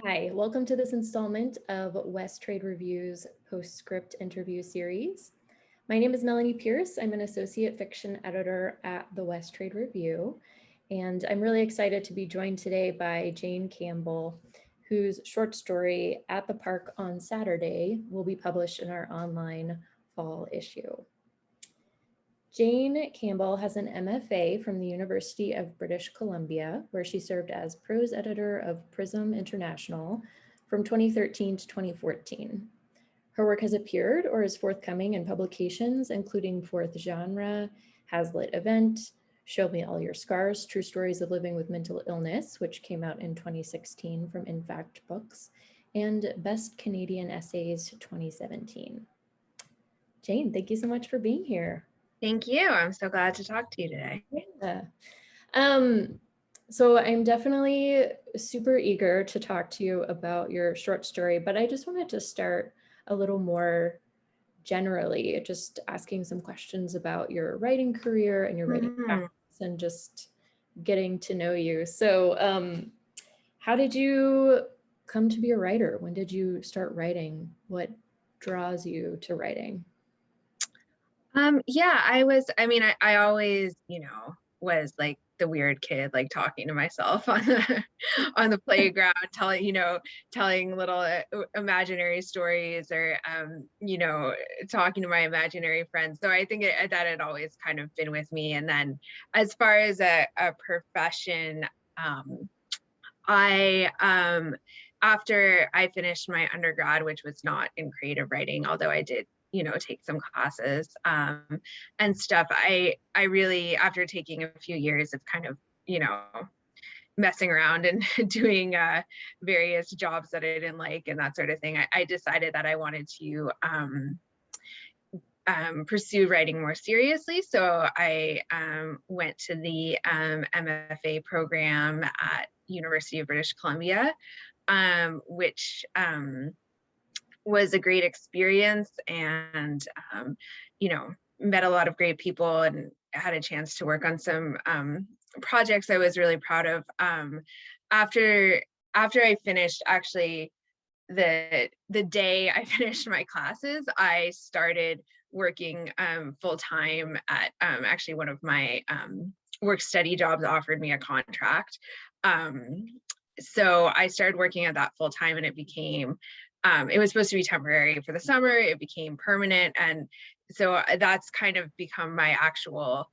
Hi, welcome to this installment of West Trade Review's PostScript interview series. My name is Melanie Pierce. I'm an associate fiction editor at the West Trade Review, and I'm really excited to be joined today by Jane Campbell, whose short story, At the Park on Saturday, will be published in our online fall issue. Jane Campbell has an MFA from the University of British Columbia, where she served as prose editor of Prism International from 2013 to 2014. Her work has appeared or is forthcoming in publications, including Fourth Genre, Hazlitt Event, Show Me All Your Scars, True Stories of Living with Mental Illness, which came out in 2016 from In Fact Books, and Best Canadian Essays 2017. Jane, thank you so much for being here. Thank you. I'm so glad to talk to you today. Yeah. So I'm definitely super eager to talk to you about your short story, but I just wanted to start a little more generally, just asking some questions about your writing career and your writing practice and just getting to know you. So how did you come to be a writer? When did you start writing? What draws you to writing? Yeah, I always, was like the weird kid, like talking to myself on the on the playground, telling little imaginary stories or talking to my imaginary friends. So I think that had always kind of been with me. And then as far as a profession, I after I finished my undergrad, which was not in creative writing, although I did take some classes and stuff, I really, after taking a few years of kind of messing around and doing various jobs that I didn't like and that sort of thing, I decided that I wanted to pursue writing more seriously. So I went to the MFA program at University of British Columbia, which was a great experience, and met a lot of great people and had a chance to work on some projects I was really proud of. After I finished, actually, the day I finished my classes, I started working full-time at actually one of my work study jobs offered me a contract. So I started working at that full-time, and it became it was supposed to be temporary for the summer. It became permanent. And so that's kind of become my actual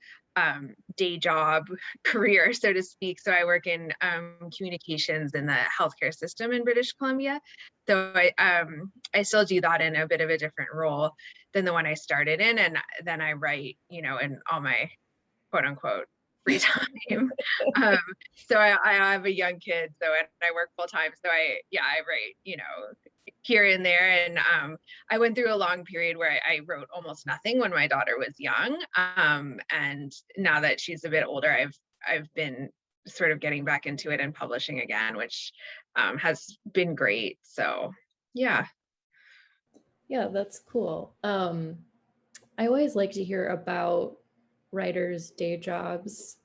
day job career, so to speak. So I work in communications in the healthcare system in British Columbia. So I still do that in a bit of a different role than the one I started in. And then I write, in all my quote unquote free time. So I have a young kid, so and I work full time. So I write, here and there. And I went through a long period where I wrote almost nothing when my daughter was young. And now that she's a bit older, I've been sort of getting back into it and publishing again, which has been great. So yeah. Yeah, that's cool. I always like to hear about writers' day jobs.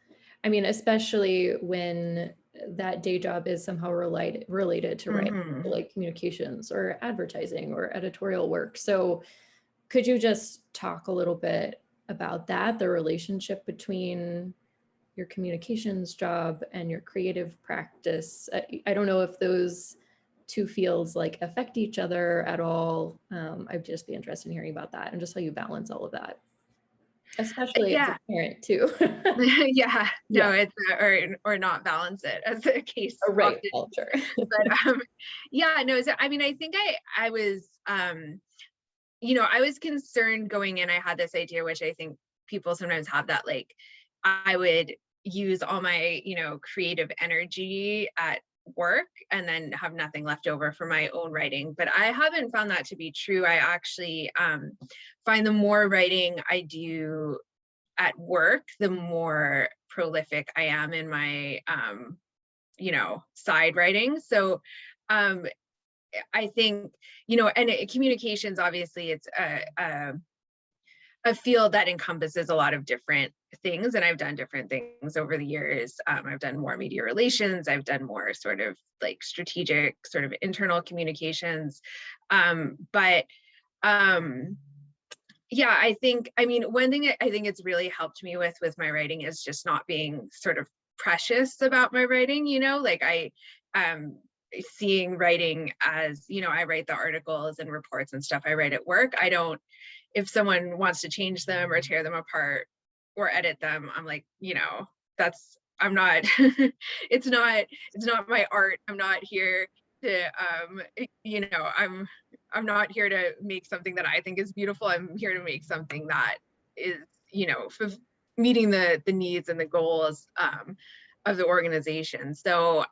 I mean, especially when that day job is somehow related to writing, like communications or advertising or editorial work. So could you just talk a little bit about that, the relationship between your communications job and your creative practice? I don't know if those two fields like affect each other at all. I'd just be interested in hearing about that and just how you balance all of that, especially as a parent too. Yeah, no, it's or not balance it, as the case Right, often. culture. But yeah, no, so I mean, I think I was I was concerned going in. I had this idea, which I think people sometimes have, that like I would use all my creative energy at work and then have nothing left over for my own writing. But I haven't found that to be true. I actually find the more writing I do at work, the more prolific I am in my side writing. So I think, and communications, obviously it's a field that encompasses a lot of different things, and I've done different things over the years. I've done more media relations, I've done more sort of like strategic sort of internal communications, but yeah, I mean, one thing I think it's really helped me with my writing is just not being sort of precious about my writing, like seeing writing as, I write the articles and reports and stuff I write at work. I don't, if someone wants to change them or tear them apart or edit them, I'm like, that's, I'm not, it's not my art. I'm not here to, I'm not here to make something that I think is beautiful. I'm here to make something that is, meeting the needs and the goals of the organization. So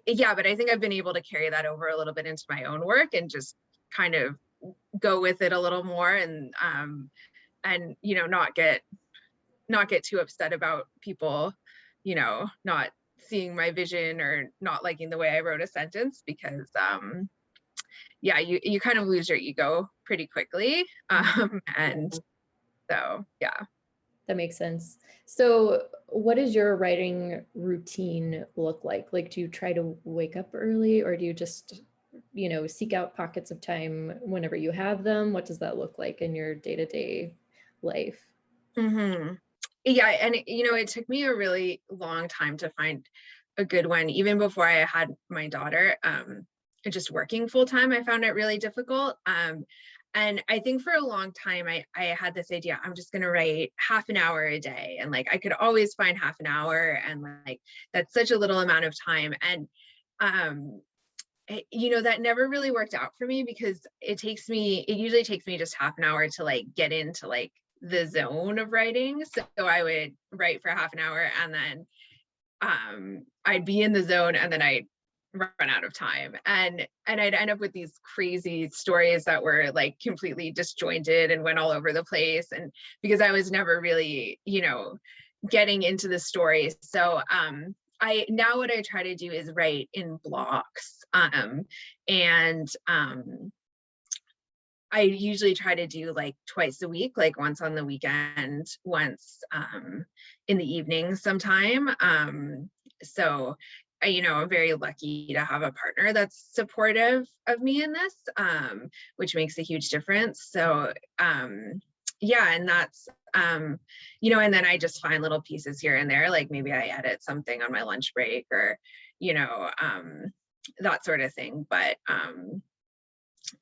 yeah, but I think I've been able to carry that over a little bit into my own work and just kind of go with it a little more, and not get too upset about people, not seeing my vision or not liking the way I wrote a sentence, because yeah, you kind of lose your ego pretty quickly. And so, yeah. That makes sense. So what does your writing routine look like? Like, do you try to wake up early, or do you just, seek out pockets of time whenever you have them? What does that look like in your day-to-day life? Mm-hmm. Yeah, and it took me a really long time to find a good one. Even before I had my daughter, just working full time, I found it really difficult. And I think for a long time, I had this idea, I'm just going to write half an hour a day. And like, I could always find half an hour. And like, that's such a little amount of time. And, that never really worked out for me, because it usually takes me just half an hour to like get into like the zone of writing. So I would write for half an hour, and then I'd be in the zone, and then I'd run out of time, and I'd end up with these crazy stories that were like completely disjointed and went all over the place, and because I was never really getting into the story. So now what I try to do is write in blocks, and I usually try to do like twice a week, like once on the weekend, once in the evening sometime. So I'm very lucky to have a partner that's supportive of me in this, which makes a huge difference. So yeah, and that's, and then I just find little pieces here and there, like maybe I edit something on my lunch break, or, that sort of thing. But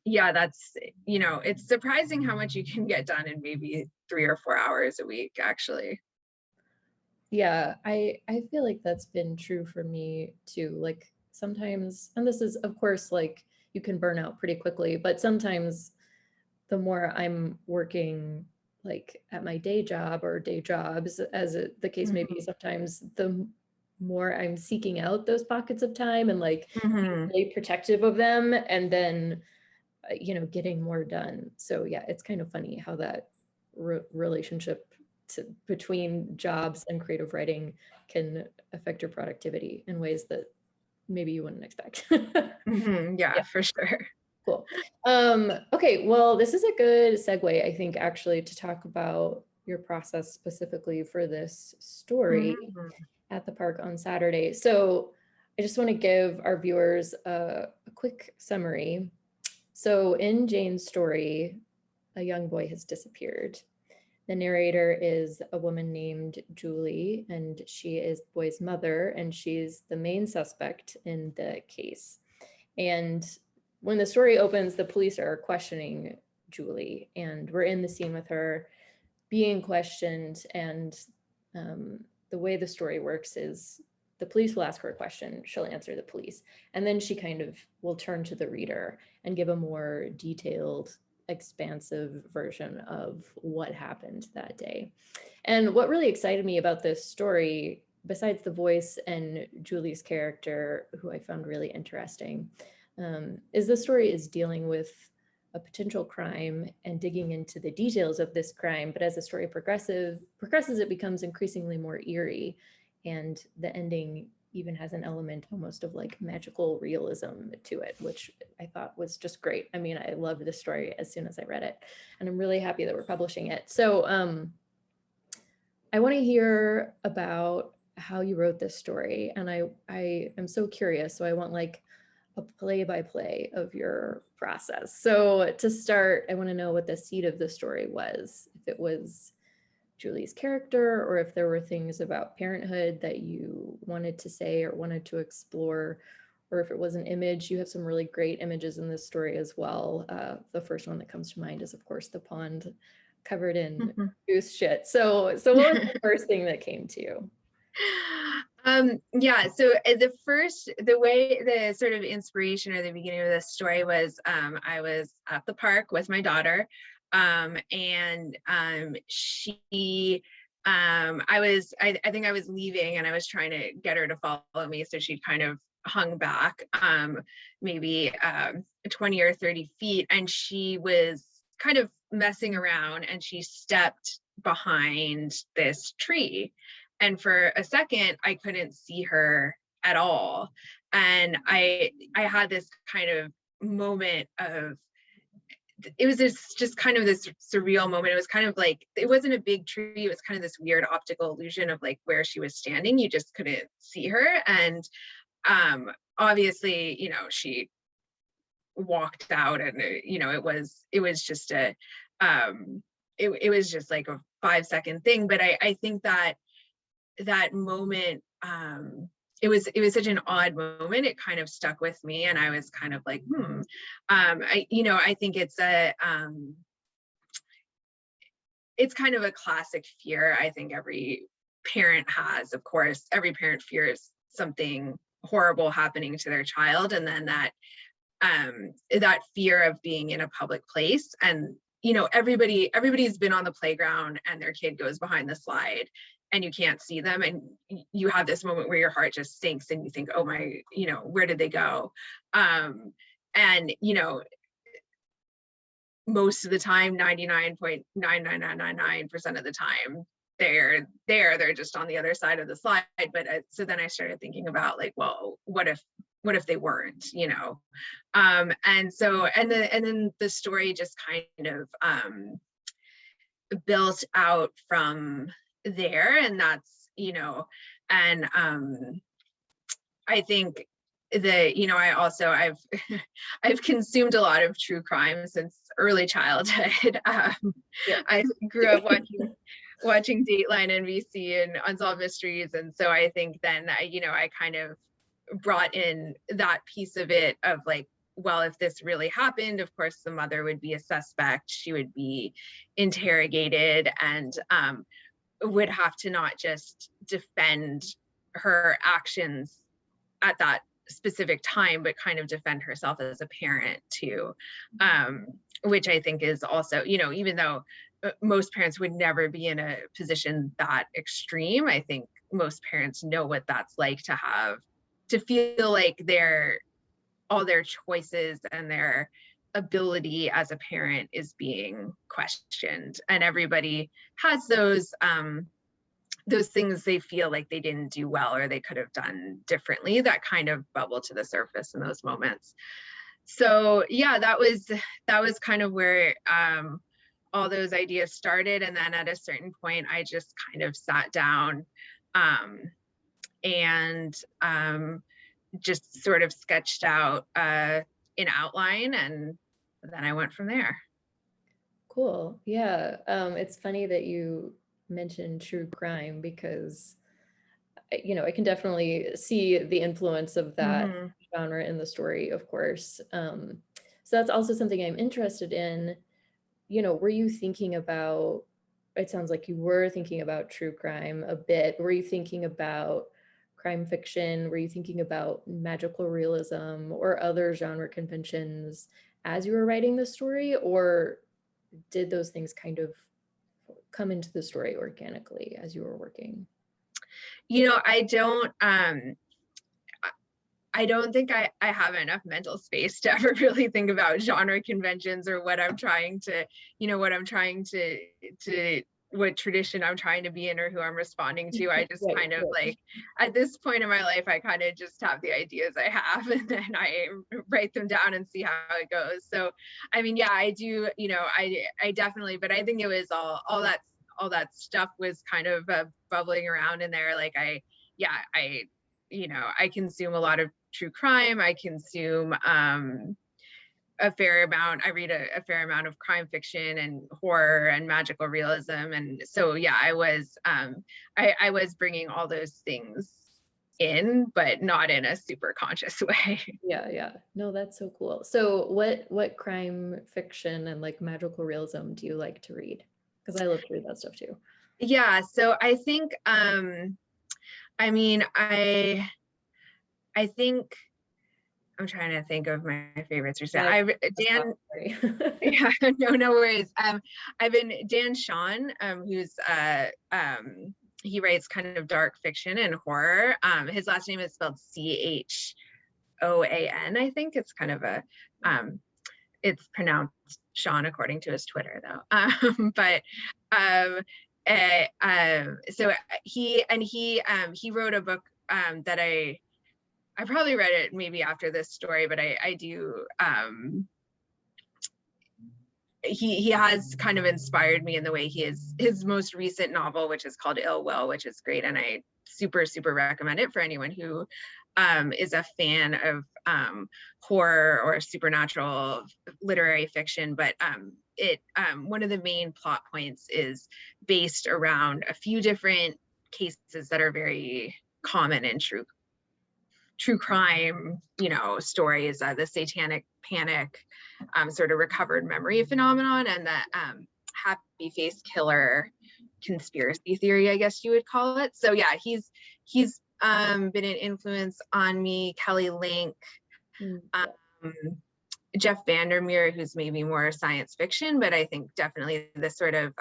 yeah, that's, it's surprising how much you can get done in maybe 3 or 4 hours a week, actually. Yeah, I feel like that's been true for me too. Like sometimes, and this is of course like you can burn out pretty quickly, but sometimes the more I'm working like at my day job or day jobs, as the case may be, sometimes the more I'm seeking out those pockets of time and like Mm-hmm. really protective of them, and then getting more done. So yeah, it's kind of funny how that relationship between jobs and creative writing can affect your productivity in ways that maybe you wouldn't expect. Mm-hmm. Yeah, Yeah, for sure. cool. Okay, well, this is a good segue, I think, actually, to talk about your process specifically for this story Mm-hmm. at the park on Saturday. So I just want to give our viewers a quick summary. So in Jane's story, a young boy has disappeared. The narrator is a woman named Julie, and she is the boy's mother, and she's the main suspect in the case. And when the story opens, the police are questioning Julie, and we're in the scene with her being questioned. And the way the story works is the police will ask her a question, she'll answer the police, and then she kind of will turn to the reader and give a more detailed, expansive version of what happened that day. And what really excited me about this story, besides the voice and Julie's character, who I found really interesting, is the story is dealing with a potential crime and digging into the details of this crime. But as the story progresses, it becomes increasingly more eerie, and the ending even has an element almost of like magical realism to it, which I thought was just great. I mean, I loved this story as soon as I read it, and I'm really happy that we're publishing it. So I want to hear about how you wrote this story, and I am so curious. So I want like a play-by-play of your process. So to start, I want to know what the seed of the story was. If it was Julie's character, or if there were things about parenthood that you wanted to say or wanted to explore, or if it was an image. You have some really great images in this story as well. The first one that comes to mind is, of course, the pond covered in goose shit. So what was the first thing that came to you? Yeah, so the sort of inspiration or the beginning of this story was, I was at the park with my daughter, and she, I think I was leaving and I was trying to get her to follow me, so she kind of hung back, maybe 20 or 30 feet, and she was kind of messing around, and she stepped behind this tree. And for a second, I couldn't see her at all. And I had this kind of moment of, it was just kind of this surreal moment. It was kind of like, it wasn't a big tree. It was kind of this weird optical illusion of like where she was standing. You just couldn't see her. And obviously, she walked out, and it was just a, it was just like a 5-second thing. But I think that moment, it was such an odd moment. It kind of stuck with me, and I was kind of like, I think it's kind of a classic fear. I think every parent has. Of course, every parent fears something horrible happening to their child, and then that fear of being in a public place. And everybody's been on the playground and their kid goes behind the slide and you can't see them, and you have this moment where your heart just sinks and you think, oh my, where did they go? And most of the time, 99.99999% of the time, they're just on the other side of the slide. But so then I started thinking about like, well, what if they weren't, and then the story just kind of built out from there. And that's, and I think that, I've consumed a lot of true crime since early childhood. I grew up watching Dateline NBC and Unsolved Mysteries, and so I think then I kind of brought in that piece of it of like, well, if this really happened, of course the mother would be a suspect. She would be interrogated and would have to not just defend her actions at that specific time, but kind of defend herself as a parent too, which I think is also, even though most parents would never be in a position that extreme, I think most parents know what that's like to feel like all their choices and their ability as a parent is being questioned. And everybody has those things they feel like they didn't do well or they could have done differently that kind of bubble to the surface in those moments. So yeah, that was kind of where all those ideas started. And then at a certain point, I just kind of sat down and just sort of sketched out an outline, and then I went from there. Cool. Yeah. It's funny that you mentioned true crime because, I can definitely see the influence of that genre in the story, of course. So that's also something I'm interested in. Were you thinking about, it sounds like you were thinking about true crime a bit. Were you thinking about crime fiction? Were you thinking about magical realism or other genre conventions as you were writing the story? Or did those things kind of come into the story organically as you were working? I don't think I have enough mental space to ever really think about genre conventions or what I'm trying to what tradition I'm trying to be in or who I'm responding to. I just Right, kind of right. like, at this point in my life, I kind of just have the ideas I have and then I write them down and see how it goes. So, I mean, yeah, I do, I definitely, but I think it was all that stuff was kind of bubbling around in there. Like I consume a lot of true crime. I consume, a fair amount. I read a fair amount of crime fiction and horror and magical realism. And so, yeah, I was bringing all those things in, but not in a super conscious way. Yeah, yeah. No, that's so cool. So what crime fiction and like magical realism do you like to read? Because I love to read that stuff too. Yeah. So I think, I mean, I think I'm trying to think of my favorites. Yeah, Dan, sorry. yeah, no worries. I've been Dan Sean, who's he writes kind of dark fiction and horror. His last name is spelled Choan, I think. It's kind of it's pronounced Sean according to his Twitter though. But so he wrote a book that I probably read it maybe after this story, but I do. He has kind of inspired me in the way his most recent novel, which is called Ill Will, which is great, and I super recommend it for anyone who is a fan of horror or supernatural literary fiction. But one of the main plot points is based around a few different cases that are very common in true crime, stories, the satanic panic, sort of recovered memory phenomenon, and the happy face killer conspiracy theory, I guess you would call it. So yeah, he's been an influence on me. Kelly Link, um, Jeff Vandermeer, who's maybe more science fiction, but I think definitely the sort of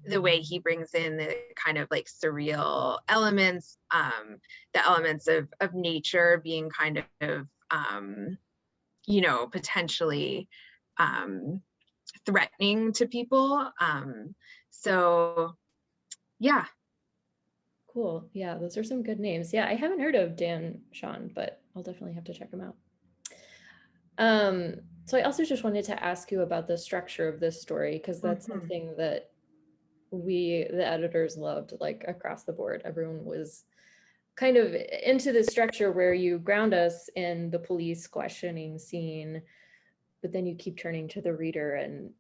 the way he brings in the kind of like surreal elements, the elements of nature being kind of, potentially threatening to people. So yeah. Cool. Yeah, those are some good names. Yeah, I haven't heard of Dan Sean, but I'll definitely have to check him out. So I also just wanted to ask you about the structure of this story, because that's something that the editors loved, like across the board. Everyone was kind of into the structure where you ground us in the police questioning scene, but then you keep turning to the reader and,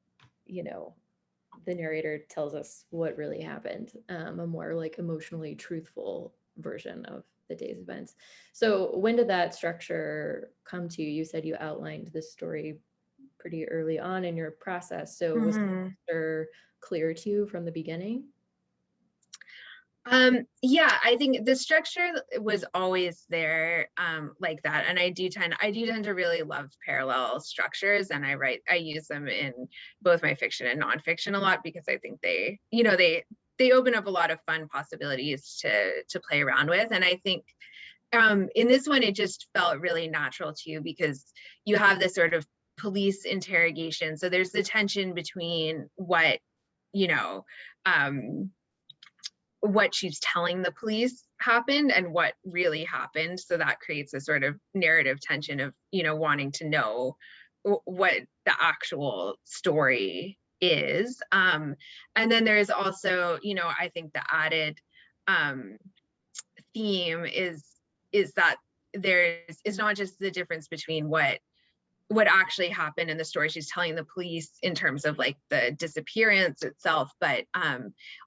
the narrator tells us what really happened, a more like emotionally truthful version of the day's events. So when did that structure come to you? You said you outlined this story pretty early on in your process. So was it clear to you from the beginning? Yeah, I think the structure was always there, like that. And I do tend to really love parallel structures, and I use them in both my fiction and nonfiction a lot, because I think they open up a lot of fun possibilities to play around with. And I think in this one, it just felt really natural too, because you have this sort of police interrogation. So there's the tension between what she's telling the police happened and what really happened. So that creates a sort of narrative tension of, wanting to know what the actual story is. And then there's also, I think the added theme is that is not just the difference between what actually happened in the story she's telling the police in terms of like the disappearance itself, but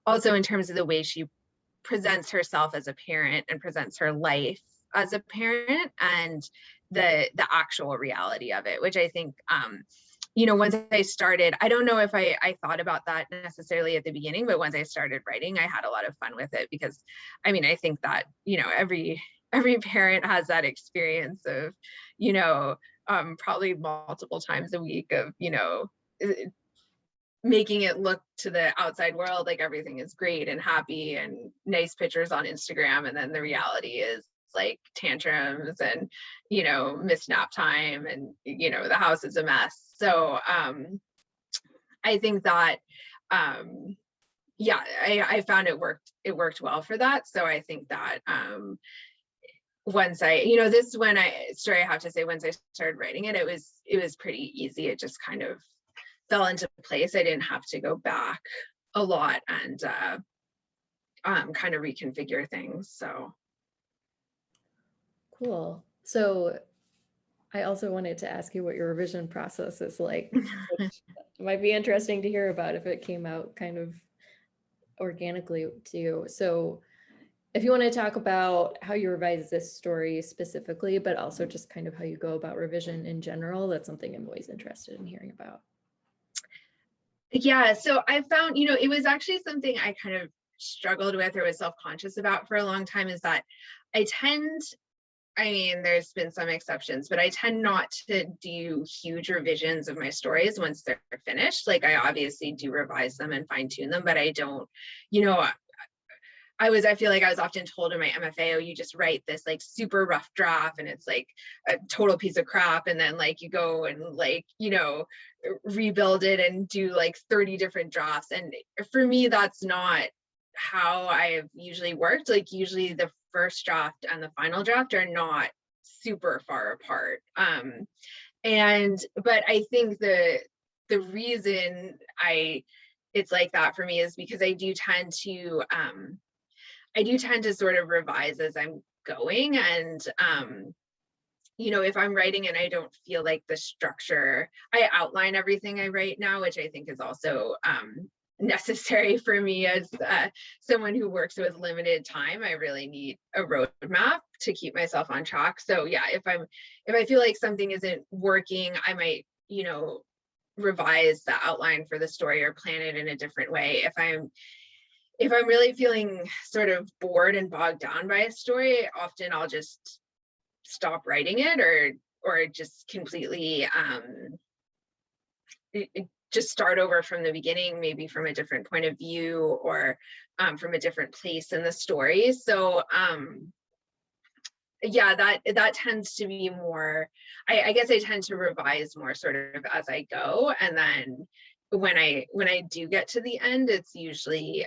also in terms of the way she presents herself as a parent and presents her life as a parent, and the actual reality of it, which I think once I started, I don't know if I thought about that necessarily at the beginning, but once I started writing, I had a lot of fun with it, because I think that every parent has that experience of probably multiple times a week of making it look to the outside world like everything is great and happy and nice pictures on Instagram, and then the reality is like tantrums and missed nap time, and the house is a mess. So I think that yeah, I found it worked well for that. So I think that once this when I story, I have to say, once I started writing it, it was pretty easy. It just kind of fell into place. I didn't have to go back a lot and kind of reconfigure things. So Cool. So I also wanted to ask you what your revision process is like, which might be interesting to hear about if it came out kind of organically to you. So if you want to talk about how you revise this story specifically, but also just kind of how you go about revision in general, that's something I'm always interested in hearing about. yeah, so I found, it was actually something I kind of struggled with or was self-conscious about for a long time, is that I mean, there's been some exceptions, but I tend not to do huge revisions of my stories once they're finished. Like, I obviously do revise them and fine tune them, but I don't, you know, I feel like I was often told in my MFA, oh, you just write this like super rough draft and it's like a total piece of crap. And then like you go and like, rebuild it and do like 30 different drafts. And for me, that's not how I've usually worked. Like, usually the first draft and the final draft are not super far apart. But I think the reason it's like that for me is because I do tend to sort of revise as I'm going. And, if I'm writing and I don't feel like the structure, I outline everything I write now, which I think is also necessary for me as someone who works with limited time. I really need a roadmap to keep myself on track. So yeah, if I feel like something isn't working, I might, revise the outline for the story or plan it in a different way. If I'm really feeling sort of bored and bogged down by a story, often I'll just stop writing it, or just completely just start over from the beginning, maybe from a different point of view, or from a different place in the story. So yeah, that tends to be more, I guess I tend to revise more sort of as I go. And then when I do get to the end, it's usually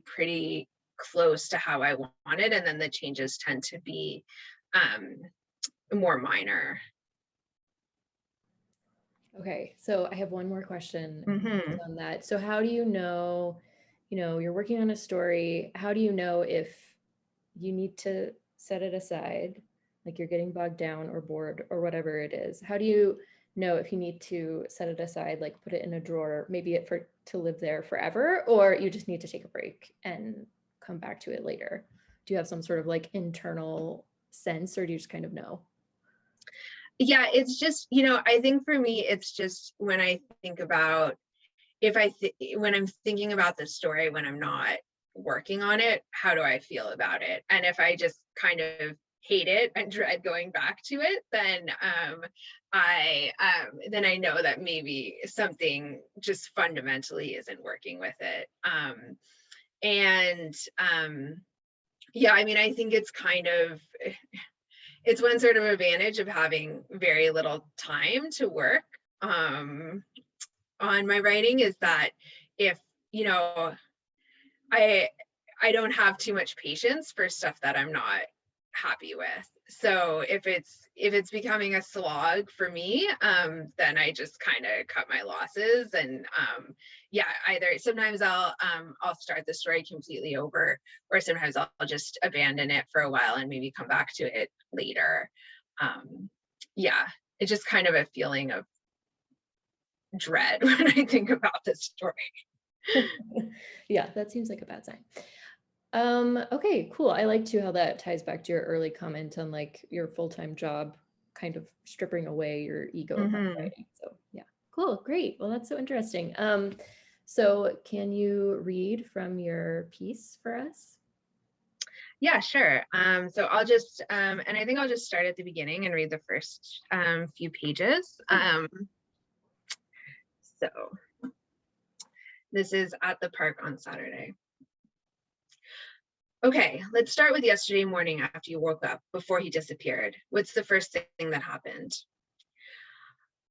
pretty close to how I want it. And then the changes tend to be more minor. Okay, so I have one more question Mm-hmm. on that. So how do you know, you're working on a story, how do you know if you need to set it aside, like you're getting bogged down or bored or whatever it is? How do you know if you need to set it aside, like put it in a drawer, maybe to live there forever, or you just need to take a break and come back to it later? Do you have some sort of like internal sense, or do you just kind of know? Yeah, it's just, I think for me, it's just when I think about, when I'm thinking about the story, when I'm not working on it, how do I feel about it? And if I just kind of hate it and dread going back to it, then I know that maybe something just fundamentally isn't working with it. And yeah, I mean, I think it's one sort of advantage of having very little time to work on my writing, is that if, I I don't have too much patience for stuff that I'm not happy with. So if it's becoming a slog for me, then I just kind of cut my losses. And yeah, either sometimes I'll start the story completely over, or sometimes I'll just abandon it for a while and maybe come back to it later. Yeah, it's just kind of a feeling of dread when I think about this story. Yeah, that seems like a bad sign. Okay, cool. I like too how that ties back to your early comment on like your full-time job kind of stripping away your ego about Mm-hmm. writing. So yeah, cool, great. Well, that's so interesting. So can you read from your piece for us? Yeah, sure. So I'll just, and I think I'll just start at the beginning and read the first few pages. So this is at the park on Saturday. Okay, let's start with yesterday morning after you woke up, before he disappeared. What's the first thing that happened?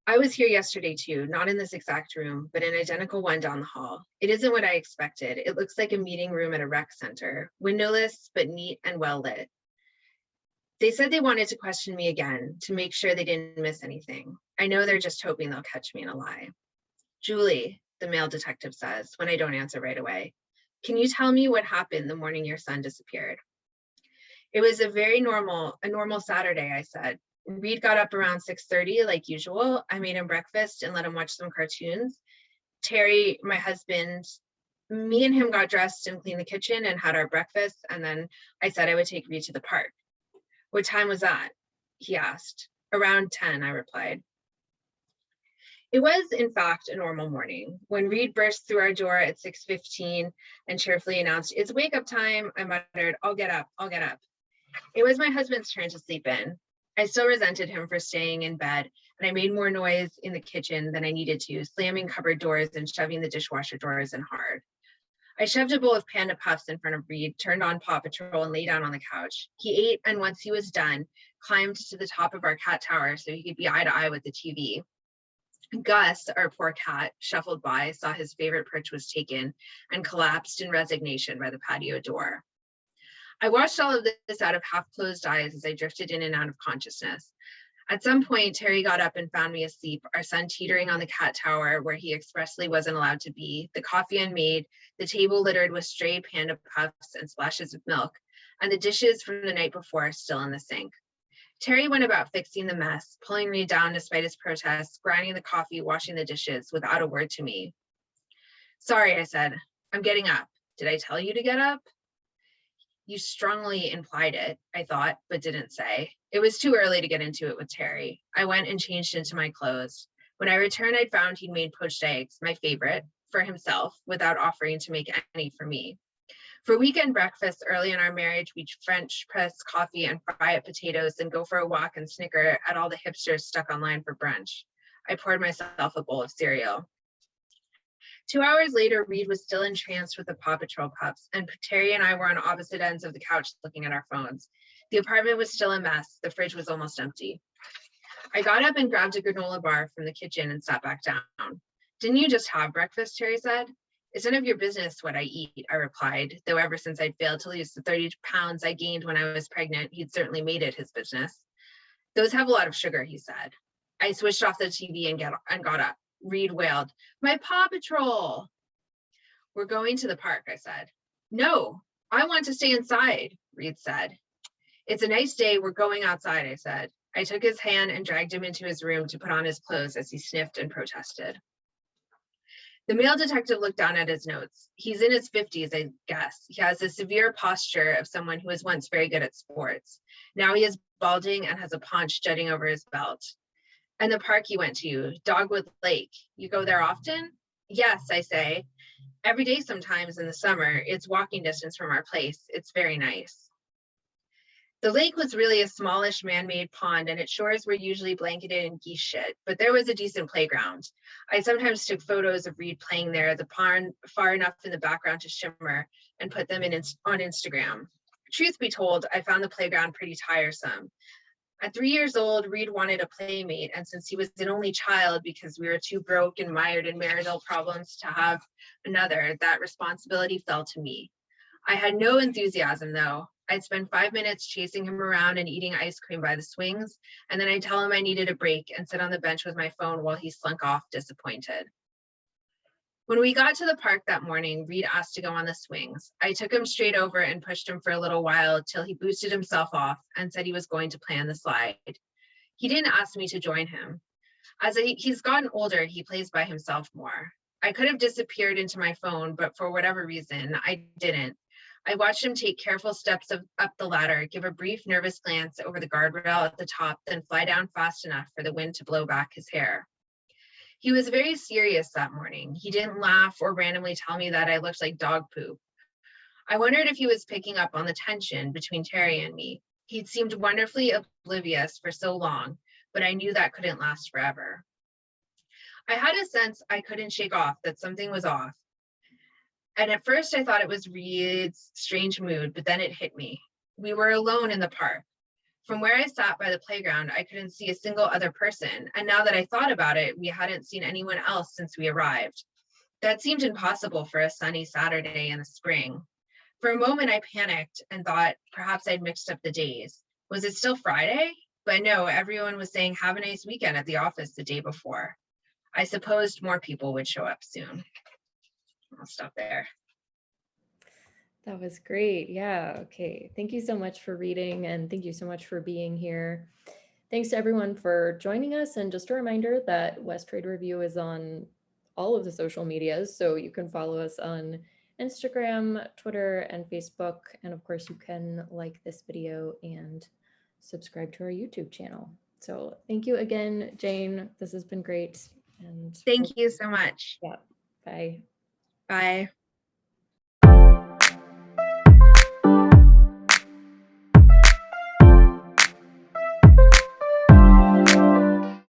I was here yesterday too, not in this exact room, but an identical one down the hall. It isn't what I expected. It looks like a meeting room at a rec center, windowless, but neat and well lit. They said they wanted to question me again to make sure they didn't miss anything. I know they're just hoping they'll catch me in a lie. Julie, the male detective says when I don't answer right away, can you tell me what happened the morning your son disappeared? It was a normal Saturday, I said. Reed got up around 6:30 like usual. I made him breakfast and let him watch some cartoons. Terry, my husband, me and him got dressed and cleaned the kitchen and had our breakfast. And then I said I would take Reed to the park. What time was that? He asked. Around 10, I replied. It was, in fact, a normal morning. When Reed burst through our door at 6:15 and cheerfully announced, it's wake up time, I muttered, I'll get up, I'll get up. It was my husband's turn to sleep in. I still resented him for staying in bed, and I made more noise in the kitchen than I needed to, slamming cupboard doors and shoving the dishwasher doors in hard. I shoved a bowl of Panda Puffs in front of Reed, turned on Paw Patrol, and lay down on the couch. He ate, and once he was done, climbed to the top of our cat tower so he could be eye to eye with the TV. Gus, our poor cat, shuffled by, saw his favorite perch was taken, and collapsed in resignation by the patio door. I watched all of this out of half-closed eyes as I drifted in and out of consciousness. At some point, Terry got up and found me asleep, our son teetering on the cat tower where he expressly wasn't allowed to be, the coffee unmade, the table littered with stray Panda Puffs and splashes of milk, and the dishes from the night before still in the sink. Terry went about fixing the mess, pulling Reed down despite his protests, grinding the coffee, washing the dishes, without a word to me. Sorry, I said. I'm getting up. Did I tell you to get up? You strongly implied it, I thought, but didn't say. It was too early to get into it with Terry. I went and changed into my clothes. When I returned, I'd found he'd made poached eggs, my favorite, for himself, without offering to make any for me. For weekend breakfast early in our marriage, we'd French press coffee and fry up potatoes and go for a walk and snicker at all the hipsters stuck online for brunch. I poured myself a bowl of cereal. 2 hours later, Reed was still entranced with the Paw Patrol pups, and Terry and I were on opposite ends of the couch looking at our phones. The apartment was still a mess. The fridge was almost empty. I got up and grabbed a granola bar from the kitchen and sat back down. Didn't you just have breakfast? Terry said. It's none of your business what I eat, I replied, though ever since I'd failed to lose the 30 pounds I gained when I was pregnant, he'd certainly made it his business. Those have a lot of sugar, he said. I switched off the TV and got up. Reed wailed, my Paw Patrol. We're going to the park, I said. No, I want to stay inside, Reed said. It's a nice day, we're going outside, I said. I took his hand and dragged him into his room to put on his clothes as he sniffed and protested. The male detective looked down at his notes. He's in his 50s, I guess. He has a severe posture of someone who was once very good at sports. Now he is balding and has a paunch jutting over his belt. And the park you went to, Dogwood Lake, you go there often? Yes, I say. Every day sometimes in the summer. It's walking distance from our place. It's very nice. The lake was really a smallish man-made pond, and its shores were usually blanketed in geese shit, but there was a decent playground. I sometimes took photos of Reed playing there, the pond far enough in the background to shimmer, and put them on Instagram. Truth be told, I found the playground pretty tiresome. At 3 years old, Reed wanted a playmate, and since he was an only child because we were too broke and mired in marital problems to have another, that responsibility fell to me. I had no enthusiasm, though. I'd spend 5 minutes chasing him around and eating ice cream by the swings, and then I'd tell him I needed a break and sit on the bench with my phone while he slunk off disappointed. When we got to the park that morning, Reed asked to go on the swings. I took him straight over and pushed him for a little while till he boosted himself off and said he was going to play on the slide. He didn't ask me to join him. As he's gotten older, he plays by himself more. I could have disappeared into my phone, but for whatever reason, I didn't. I watched him take careful steps up the ladder, give a brief nervous glance over the guardrail at the top, then fly down fast enough for the wind to blow back his hair. He was very serious that morning. He didn't laugh or randomly tell me that I looked like dog poop. I wondered if he was picking up on the tension between Terry and me. He'd seemed wonderfully oblivious for so long, but I knew that couldn't last forever. I had a sense I couldn't shake off that something was off. And at first I thought it was Reed's strange mood, but then it hit me. We were alone in the park. From where I sat by the playground, I couldn't see a single other person, and now that I thought about it, we hadn't seen anyone else since we arrived. That seemed impossible for a sunny Saturday in the spring. For a moment, I panicked and thought perhaps I'd mixed up the days. Was it still Friday? But no, everyone was saying have a nice weekend at the office the day before. I supposed more people would show up soon. I'll stop there. That was great. Yeah. Okay. Thank you so much for reading, and thank you so much for being here. Thanks to everyone for joining us. And just a reminder that West Trade Review is on all of the social medias. So you can follow us on Instagram, Twitter, and Facebook. And of course, you can like this video and subscribe to our YouTube channel. So thank you again, Jane. This has been great. And Thank you so much. yeah, bye. Bye.